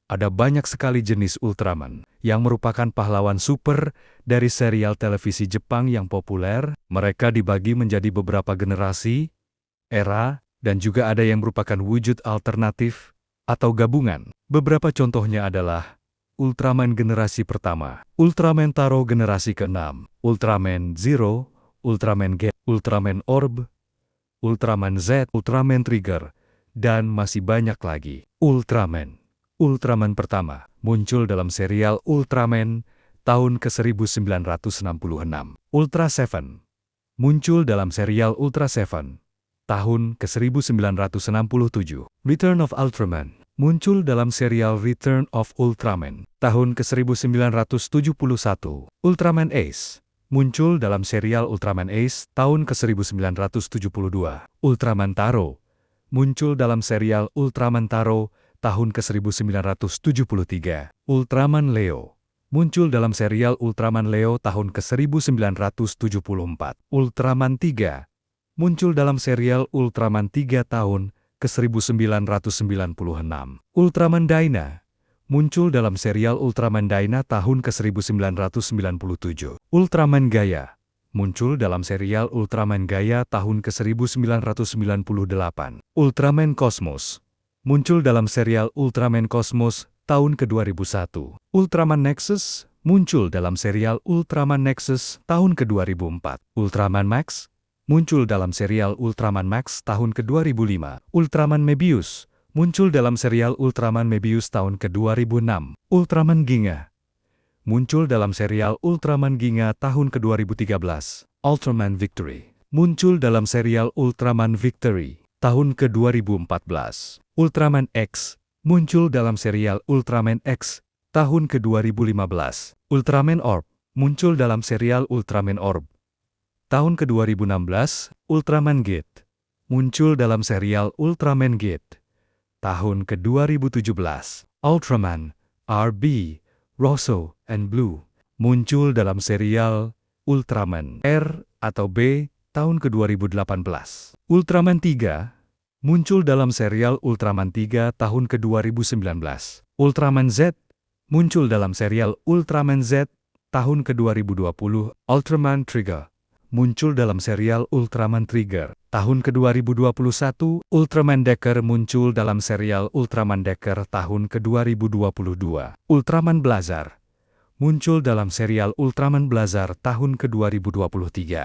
Ada banyak sekali jenis Ultraman, yang merupakan pahlawan super dari serial televisi Jepang yang populer. Mereka dibagi menjadi beberapa generasi, era, dan juga ada yang merupakan wujud alternatif atau gabungan. Beberapa contohnya adalah Ultraman generasi pertama, Ultraman Taro generasi ke-6, Ultraman Zero, Ultraman G, Ultraman Orb, Ultraman Z, Ultraman Trigger, dan masih banyak lagi. Ultraman pertama muncul dalam serial Ultraman tahun ke-1966. Ultra Seven muncul dalam serial Ultra Seven tahun ke-1967. Return of Ultraman muncul dalam serial Return of Ultraman tahun ke-1971. Ultraman Ace muncul dalam serial Ultraman Ace tahun ke-1972. Ultraman Taro muncul dalam serial Ultraman Taro tahun ke-1973. Ultraman Leo muncul dalam serial Ultraman Leo tahun ke-1974. Ultraman 3 muncul dalam serial Ultraman 3 tahun ke-1996. Ultraman Dyna muncul dalam serial Ultraman Dyna tahun ke-1997. Ultraman Gaia muncul dalam serial Ultraman Gaia tahun ke-1998. Ultraman Cosmos muncul dalam serial Ultraman Cosmos tahun ke-2001. Ultraman Nexus muncul dalam serial Ultraman Nexus tahun ke-2004. Ultraman Max muncul dalam serial Ultraman Max tahun ke-2005. Ultraman Mebius muncul dalam serial Ultraman Mebius tahun ke-2006. Ultraman Ginga muncul dalam serial Ultraman Ginga tahun ke-2013. Ultraman Victory muncul dalam serial Ultraman Victory tahun ke-2014. Ultraman X muncul dalam serial Ultraman X tahun ke-2015. Ultraman Orb muncul dalam serial Ultraman Orb tahun ke-2016. Ultraman Gate muncul dalam serial Ultraman Gate tahun ke-2017. Ultraman RB, Rosso, and Blue muncul dalam serial Ultraman R atau B tahun ke-2018. Ultraman 3 muncul dalam serial Ultraman 3 tahun ke-2019. Ultraman Z muncul dalam serial Ultraman Z tahun ke-2020. Ultraman Trigger muncul dalam serial Ultraman Trigger tahun ke-2021. Ultraman Decker muncul dalam serial Ultraman Decker tahun ke-2022. Ultraman Blazar muncul dalam serial Ultraman Blazar tahun ke-2023.